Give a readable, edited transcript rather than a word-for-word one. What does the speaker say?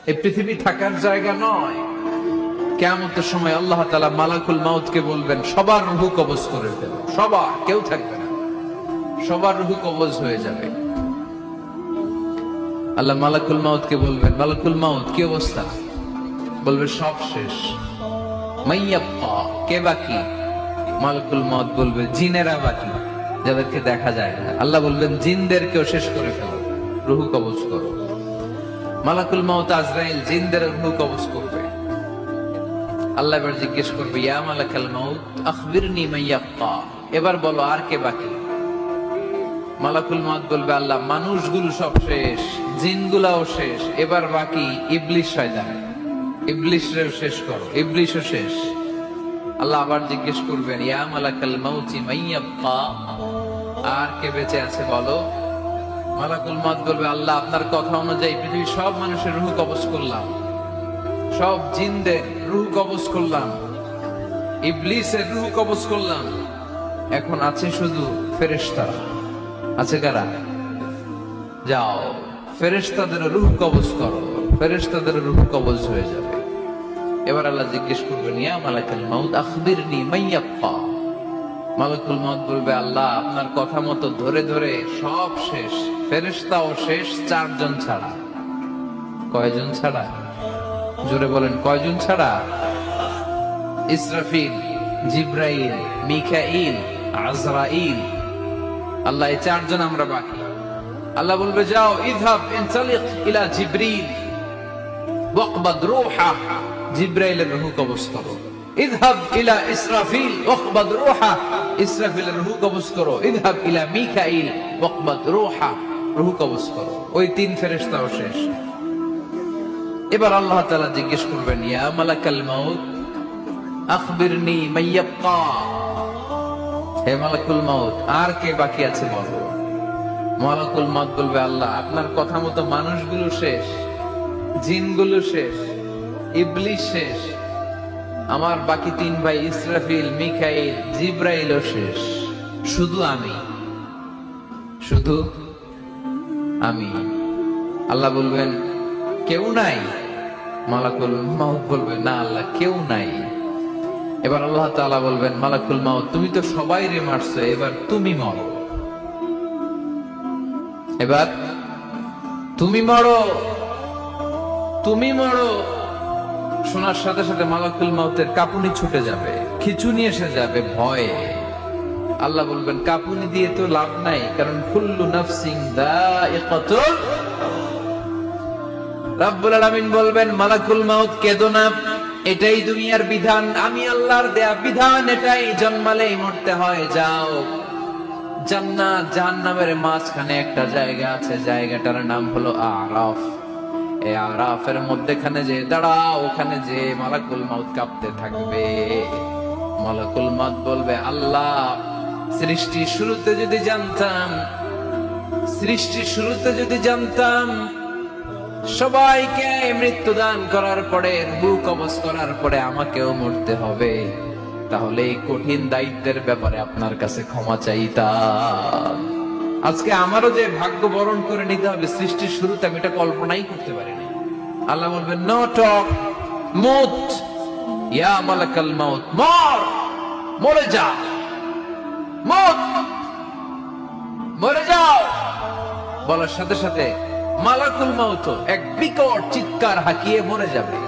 এই পৃথিবী থাকার জায়গা নয়। কিয়ামতের সময় আল্লাহ তাআলা মালাকুল মাউতকে বলবেন সবার রূহ কবজ করে ফেলো, সবার, কেউ থাকবে না, সবার রূহ কবজ হয়ে যাবে। আল্লাহ মালাকুল মাউতকে বলবেন, মালাকুল মাউত কি অবস্থা? বলবে সব শেষ। মাইয়াব্বা, কে বাকি? মালাকুল মাউত বলবে জিনেরা বাকি, যাদেরকে দেখা যায় না। আল্লাহ বলবেন জিনদেরকেও শেষ করে ফেলো, রূহ কবজ করো। মালাকুল মাউত আজরাইল জিনদের রূহ কবজ করবে। আল্লাহ এবার জিজ্ঞেস করবে, ইয়া মালাকাল মাউত আখবিরনি মাইয়াব্বা, এবার বলো আর কে বাকি? মালাকুল মাউত বলবে, আল্লাহ মানুষগুলো সব শেষ, জিনগুলাও শেষ, এবার বাকি ইবলিস শয়তান, ইবলিসরেও শেষ করো, ইবলিসও শেষ। আল্লাহ আবার জিজ্ঞেস করবেন, ইয়া মালাকাল মাউতি মাইয়াব্বা, আর কে বেঁচে আছে বলো? মালাকুল মাউত বলবে, আল্লাহ আপনার কথা অনুযায়ী পৃথিবীর সব মানুষের রূহ কবজ করলাম, সব জিনদের রূহ কবজ করলাম, ইবলিসের রূহ কবজ করলাম, এখন আছে শুধু ফেরেশতারা। আছে কারা? যাও ফেরেশতাদের রূহ কবজ করো, ফেরেশতাদের রূহ কবজ হয়ে যাবে। এবার আল্লাহ জিজ্ঞেস করবেন, ইয়া মালাকুল মাউত আখবিরনি মাইয়াব্বা। মালাকুল মাউত বলবে, আল্লাহ আপনার কথা মতো ধরে ধরে সব শেষ, ফেরেশতাও শেষ, চারজন ছাড়া। কয়জন ছাড়া? জোরে বলেন, কয়জন ছাড়া? ইসরাফিল, জিব্রাইল, মিকাইল, আজরাইল। আল্লাহ এই চারজন আমরা বাকি। আল্লাহ বলবে, যাও ইযহাব ইনতালিক ইলা জিবরিল ওয়াকবাদ রূহা, জিব্রাইলের রূহ কবজ করো। ইযহাব ইলা ইসরাফিল ওয়াকবাদ রূহা, ইসরাফিলের রূহ কবজ করো। ইযহাব ইলা মিকাইল ওয়াকবাদ রূহা, রূহ কবজ করো। ওই তিন ফেরেশতাও শেষ। এবার আল্লাহ তাআলা জিজ্ঞেস করবেন, ইয়া মালাকাল মাউত আখবিরনি মাইয়াব্বা, হে মালাকুল মাউত আর কে বাকি আছে বলো? মালাকুল মাউত বলবে, আল্লাহ আপনার কথা মতো মানুষগুলো শেষ, জিনগুলো শেষ, ইবলিস শেষ, আমার বাকি তিন ভাই ইসরাফিল, মিকাইল, জিব্রাইলও শেষ, শুধু আমি, শুধু আমি। আল্লাহ বলবেন, কেউ নাই? মালাকুল মাউত বলবে, না আল্লাহ কেউ নাই। এবার আল্লাহ তাআলা বলবেন, মালাকুল মাউত তুমি তো সবাই রে মারছো, এবার তুমি মরো, এবার তুমি মরো, তুমি মরো। শোনার সাথে সাথে মালাকুল মাউতের কাঁপুনি ছুটে যাবে, খিঁচুনি এসে যাবে ভয়ে। আল্লাহ বলবেন, কাঁপুনি দিয়ে তো লাভ নাই, কারণ কুল্লু নাফসিন যায়িকাতুল। রব্বুল আলামিন বলবেন, মালাকুল মাউত কেঁদো না, এটাই দুনিয়ার বিধান, আমি আল্লাহর দেয়া বিধান, এটাই জন্মালেই মরতে হয়। যাও, জান্নাত জাহান্নামের মাঝখানে একটা জায়গা আছে, জায়গাটার নাম হলো আরাফ। এই আরাফের মধ্যখানে যে দাঁড়াও, ওখানে যে মালাকুল মাউত কাঁপতে থাকবে। মালাকুল মাউত বলবে, আল্লাহ সৃষ্টির শুরুতে যদি জানতাম, সৃষ্টির শুরুতে যদি জানতাম সবাইকে মৃত্যুদান করার পরে, রূহ কবজ করার পরে আমাকেও মরতে হবে, তাহলে এই কঠিন দায়িত্বের ব্যাপারে আপনার কাছে ক্ষমা চাইতাম। আজকে আমারও যে ভাগ্য বরণ করে নিতে হবে সৃষ্টির শুরুতে, আমি এটা কল্পনাই করতে পারিনি। আল্লাহ বলবেন, নো টক, মুত, ইয়া মালাকাল মাউত, মর, মরে যা, মুত, মরে যাও। বলার সাথে সাথে মালাকুল মাউত এক বিকট চিৎকার হাঁকিয়ে মরে যাবে।